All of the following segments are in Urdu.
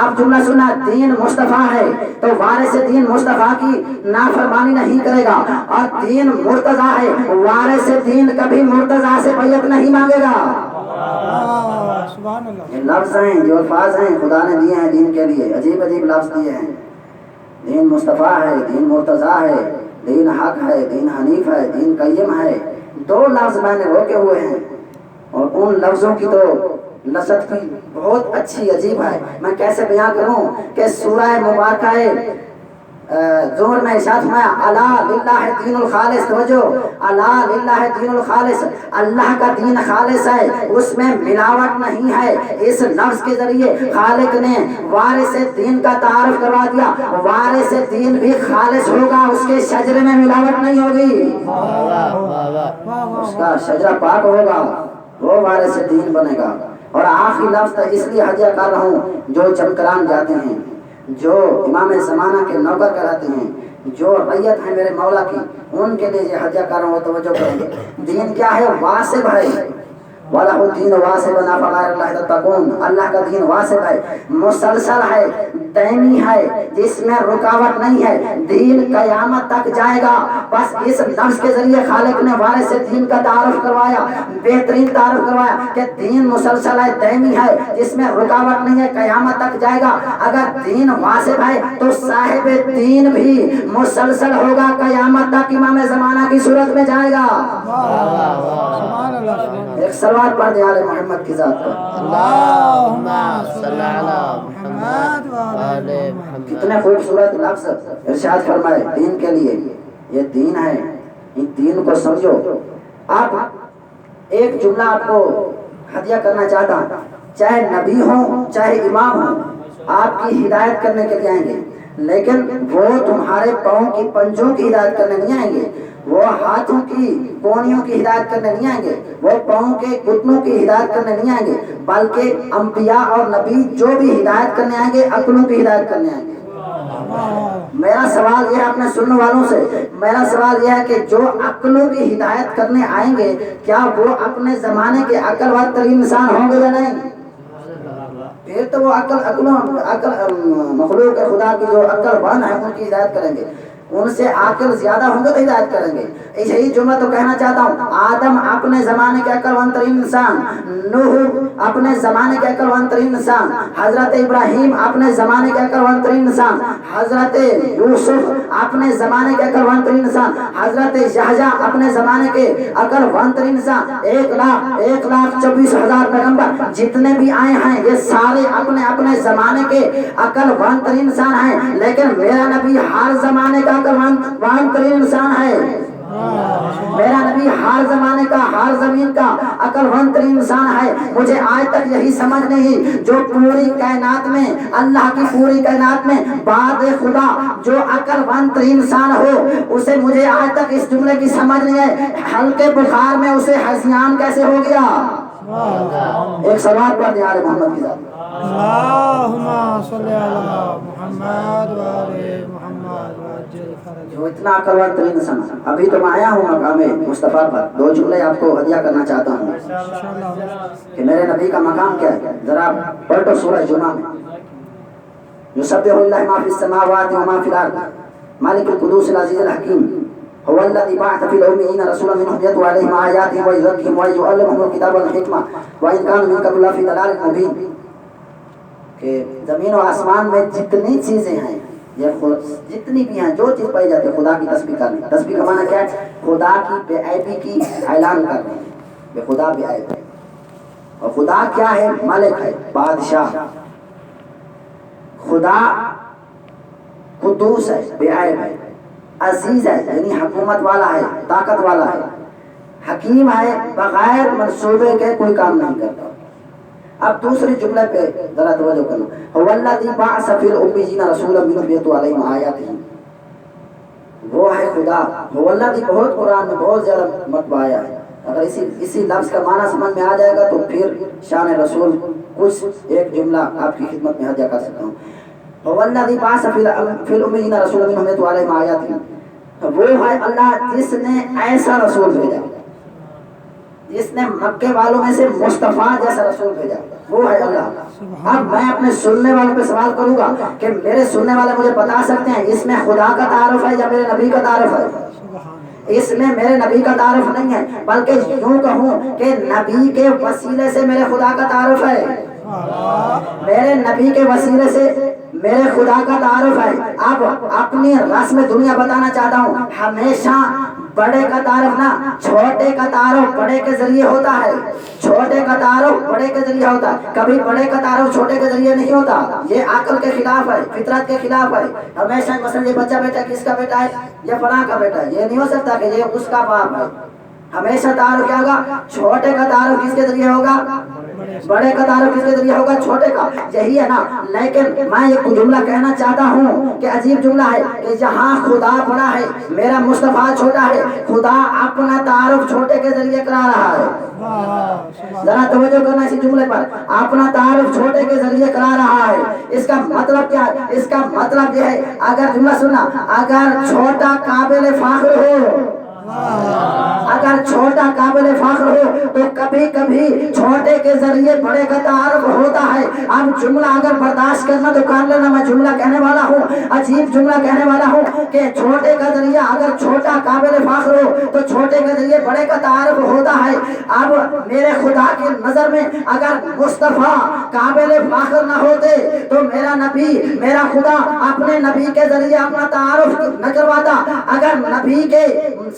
آپ جملہ سنا، دین مصطفیٰ ہے تو وارث دین مصطفیٰ کی نافرمانی نہیں کرے گا، اور دین مرتضیٰ ہے، وارث دین کبھی مرتضیٰ سے بیعت نہیں مانگے گا۔ یہ لفظ ہیں، جو الفاظ ہیں خدا نے دیے ہیں دین کے لیے، عجیب عجیب لفظ دیے ہیں۔ دین مصطفیٰ ہے، دین مرتضیٰ ہے، دین حق ہے، دین حنیف ہے، دین قیم ہے، دو لفظ میں نے روکے ہوئے ہیں، اور ان لفظوں کی تو لذت کی بہت اچھی عجیب ہے، میں کیسے بیان کروں کہ سورہ مبارکہ زمر میں ارشاد فرمایا الا للہ دین الخالص، توجہ، الا للہ دین الخالص، اللہ کا دین خالص ہے، اس میں ملاوٹ نہیں ہے۔ اس لفظ کے ذریعے خالق نے وارث دین کا تعارف کروا دیا، وارث دین بھی خالص ہوگا، اس کے شجرے میں ملاوٹ نہیں ہوگی، اس کا شجرہ پاک ہوگا، وہ وارث دین بنے گا۔ اور آخری لفظ اس لیے ہدیہ کر رہا ہوں، جو چمکران جاتے ہیں، جو امام زمانہ کے نوکر کراتے ہیں، جو ریت ہے میرے مولا کی، ان کے لیے یہ ہدیہ کر رہا ہوں، توجہ کریں گے۔ دین کیا ہے؟ واسب ہے، وَلَهُ الدِّينُ وَاسِبًا أَفَغَيْرَ اللَّهِ تَتَّقُونَ، اللہ کا دین واسب ہے، مسلسل ہے، دائمی ہے، جس میں رکاوٹ نہیں ہے، دین قیامت تک جائے گا۔ بس اس لفظ کے ذریعے خالق نے وارث دین کا تعارف کروایا، بہترین تعارف کروایا کہ دین مسلسل ہے، دائمی ہے، جس میں رکاوٹ نہیں ہے، قیامت تک جائے گا۔ اگر دین واسب ہے تو صاحب دین بھی مسلسل ہوگا، قیامت تک امام زمانہ کی صورت میں جائے گا۔ ایک سلوات پڑھ دیں آل محمد کی ذات پر، اللہم صلی علی محمد وآل محمد۔ کتنے خوبصورت لفظ ارشاد فرمائے دین کے لیے، یہ دین ہے، ان دین کو سمجھو۔ آپ ایک جملہ آپ کو ہدیہ کرنا چاہتا ہوں، چاہے نبی ہوں چاہے امام ہوں، آپ کی ہدایت کرنے کے لیے آئیں گے، لیکن وہ تمہارے پاؤں کی پنجوں کی ہدایت کرنے نہیں آئیں گے، وہ ہاتھوں کی کونیوں کی ہدایت کرنے نہیں آئیں گے، وہ پاؤں کے گھٹنوں کی ہدایت کرنے نہیں آئیں گے، بلکہ انبیاء اور نبی جو بھی ہدایت کرنے آئیں گے، عقلوں کی ہدایت کرنے آئیں گے۔ میرا سوال یہ ہے اپنے سننے والوں سے، میرا سوال یہ ہے کہ جو عقلوں کی ہدایت کرنے آئیں گے، کیا وہ اپنے زمانے کے عقل وار ترین انسان ہوں گے یا نہیں؟ پھر تو وہ عقل مخلوق خدا کی جو عقل بن ہے ان کی ہدایت کریں گے، ان سے عاقل زیادہ ہوں گے تو ہدایت کریں گے۔ یہی جملہ تو کہنا چاہتا ہوں، آدم اپنے زمانے کے عقل ترین انسان، نوح اپنے زمانے کے عقل ترین انسان، حضرت ابراہیم اپنے زمانے کے عقل ترین انسان، حضرت یوسف اپنے زمانے کے عقل ترین انسان، حضرت یحییٰ اپنے زمانے کے عقل ترین انسان، 1,24,000 پیغمبر جتنے بھی آئے ہیں یہ سارے اپنے اپنے زمانے کے عقل ترین انسان ہیں، لیکن میرا نبی ہر زمانے کا عقل ترین انسان ہے۔ میرا نبی ہر زمانے کا، ہر زمین کا عقل ترین انسان ہے۔ مجھے آج تک یہی سمجھ نہیں، جو پوری کائنات میں، اللہ کی پوری کائنات میں بعد خدا جو عقل ترین انسان ہو، اسے مجھے آج تک اس جملے کی سمجھ نہیں ہے، ہلکے بخار میں اسے ہذیان کیسے ہو گیا؟ ایک سوال پر دیں آل محمد کی ذات۔ اللہم صلی علی محمد وآل محمد وعجل فرج۔ جو اتنا عقلوان ترین انسان، ابھی تو میں آیا ہوں مقام مصطفیٰ پر، دو جملے آپ کو ہدیہ کرنا چاہتا ہوں کہ میرے نبی کا مقام کیا ہے۔ ذرا پلٹو سورہ جمعہ میں، یسبح للہ ما فی السماوات و ما فی الارض مالک القدوس العزیز الحکیم هو الذی بعث فی الأمیین رسولا منهم یتلو علیہم آیاتہ ویزکیہم ویعلمهم الکتاب والحکمہ وإن کانوا من قبل لفی ضلال مبین، کہ زمین و آسمان میں جتنی چیزیں ہیں، یہ جتنی بھی ہیں، جو چیز پائی جاتی ہے، خدا کی تسبیح کرنا۔ تسبیح کا معنی کیا ہے؟ خدا کی بے عیبی کی اعلان کرنا، بے خدا بے عیب ہے۔ اور خدا کیا ہے؟ ملک ہے، بادشاہ۔ خدا قدوس ہے، بے عیب ہے، عزیز ہے، یعنی حکومت والا ہے، طاقت والا ہے، حکیم ہے، بغیر منصوبے کے کوئی کام نہیں کرتا۔ اب دوسرے جملے پہ ذرا توجہ کرنا، هو الذی بعث فی الأمیین رسولا منهم یتلو علیہم آیاتہ، وہ ہے خدا۔ هو الذی بہت قرآن میں بہت زیادہ مرتبہ آیا ہے، اگر اسی لفظ کا معنی سمجھ میں آ جائے گا تو پھر شان رسول کچھ ایک جملہ آپ کی خدمت میں ہدیہ کر سکتا ہوں۔ هو الذی بعث فی الأمیین رسولا منهم یتلو علیہم آیاتہ، وہ ہے اللہ جس نے ایسا رسول بھیجا، جس نے مکے والوں میں سے مصطفیٰ جیسا رسول بھیجا۔ وہ ہے اللہ۔ اب میں اپنے سننے والوں پہ سوال کروں گا کہ میرے سننے والے مجھے بتا سکتے ہیں اس میں خدا کا تعارف ہے یا میرے نبی کا تعارف ہے؟ اس میں میرے نبی کا تعارف نہیں ہے، بلکہ یوں کہوں کہ نبی کے وسیلے سے میرے خدا کا تعارف ہے، میرے نبی کے وسیلے سے میرے خدا کا تعارف ہے۔ اب اپنی رسم دنیا بتانا چاہتا ہوں، ہمیشہ بڑے کا تعارف نہ چھوٹے کا تعارف بڑے کے ذریعے ہوتا ہے، چھوٹے کا تعارف بڑے کے ذریعے ہوتا ہے، کبھی بڑے کا تعارف چھوٹے کے ذریعے نہیں ہوتا۔ یہ عقل کے خلاف ہے، فطرت کے خلاف ہے۔ ہمیشہ مثلا یہ بچہ بیٹا کس کا بیٹا ہے؟ یہ فلاں کا بیٹا ہے، یہ نہیں ہو سکتا کہ یہ اس کا باپ ہے۔ ہمیشہ تعارف کیا ہوگا؟ چھوٹے کا تعارف کس کے ذریعے ہوگا؟ بڑے کا تعارف کس کے ذریعے ہوگا؟ چھوٹے کا۔ یہی ہے نا، لیکن میں ایک جملہ کہنا چاہتا ہوں کہ عجیب جملہ ہے کہ جہاں خدا بڑا ہے میرا مصطفیٰ چھوٹا ہے، خدا اپنا تعارف چھوٹے کے ذریعے کرا رہا ہے۔ ذرا توجہ کرنا اسی جملے پر، اپنا تعارف چھوٹے کے ذریعے کرا رہا ہے۔ اس کا مطلب کیا ہے؟ اس کا مطلب یہ ہے، اگر جملہ سننا، اگر چھوٹا قابل فخر ہو، اگر چھوٹا قابل فخر ہو تو کبھی کبھی چھوٹے کے ذریعے بڑے کا تعارف ہوتا ہے۔ اب جملہ اگر برداشت کرنا تو کر لینا، میں جملہ کہنے والا ہوں، عجیب جملہ کہنے والا ہوں کہ چھوٹے کا ذریعہ اگر چھوٹا قابل فخر ہو تو چھوٹے کے ذریعے بڑے کا تعارف ہوتا ہے۔ اب میرے خدا کی نظر میں اگر مصطفیٰ قابل فخر نہ ہوتے تو میرا نبی، میرا خدا اپنے نبی کے ذریعے اپنا تعارف نہ کرواتا۔ اگر نبی کے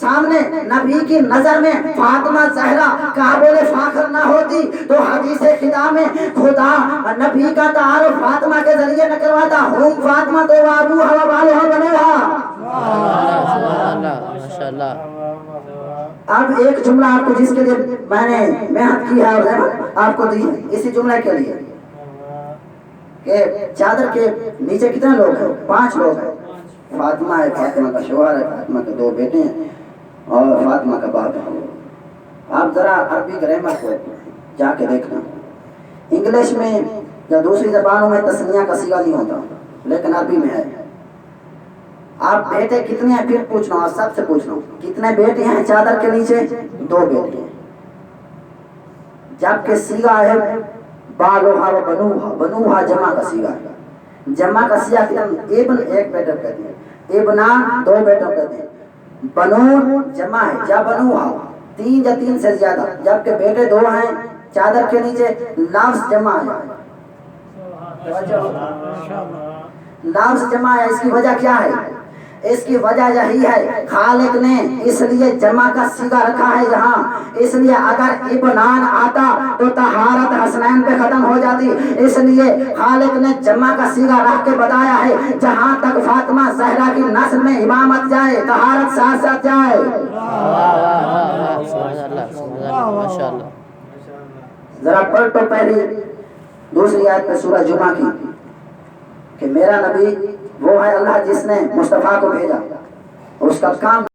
سامنے، نبی کی نظر میں فاطمہ زہرا قابل فخر نہ ہوتی تو حدیث خدا میں خدا نبی کا تعارف فاطمہ کے ذریعے نہ کرواتا۔ ہم فاطمہ تو ابوہا و بالہا بنوہا۔ ماشاءاللہ۔ اب ایک جملہ آپ کو جس کے لیے میں نے محنت کی ہے اور آپ کو دی ہے، اسی جملے کے لیے کہ چادر کے نیچے کتنے لوگ ہیں؟ 5 لوگ ہیں۔ فاطمہ ہے، فاطمہ کا شوہر ہے، فاطمہ کے 2 بیٹے ہیں اور فاطمہ کا باپ ہے۔ آپ ذرا عربی گرامر کو جا کے دیکھنا، انگلش میں یا دوسری زبانوں میں تسنیہ کا صیغہ نہیں ہوتا، لیکن عربی میں ہے۔ آپ بیٹے کتنے ہیں پھر پوچھنا، اور سب سے پوچھنا کتنے بیٹے ہیں چادر کے نیچے؟ 2 بیٹے ہیں۔ جبکہ صیغہ ہے بالوہا و بنوہا، بنوہا جمع کا صیغہ ہے۔ جمع کا صیغہ کتنا؟ ابن ایک بیٹا کہتے ہیں، ابنان 2 بیٹوں کہتے ہیں، بنون جمع ہے یا بنوہا 3 یا 3 سے زیادہ، جبکہ بیٹے 2 ہیں چادر کے نیچے، لفظ جمع ہے، لفظ جمع ہے۔ اس کی وجہ کیا ہے؟ اس کی وجہ یہی ہے، خالق نے اس لیے جمع کا صیغہ رکھا ہے یہاں، اس لیے اگر ابنان آتا تو طہارت حسنین پہ ختم ہو جاتی، اس لیے خالق نے جمع کا صیغہ رکھ کے بتایا ہے جہاں تک فاطمہ زہرا کی نسل میں امامت جائے طہارت ساتھ ساتھ جائے۔ ذرا پڑھ تو پہلی دوسری آیت میں سورہ جمعہ کی کہ میرا نبی وہ ہے اللہ جس نے مصطفیٰ کو بھیجا، اس کا کام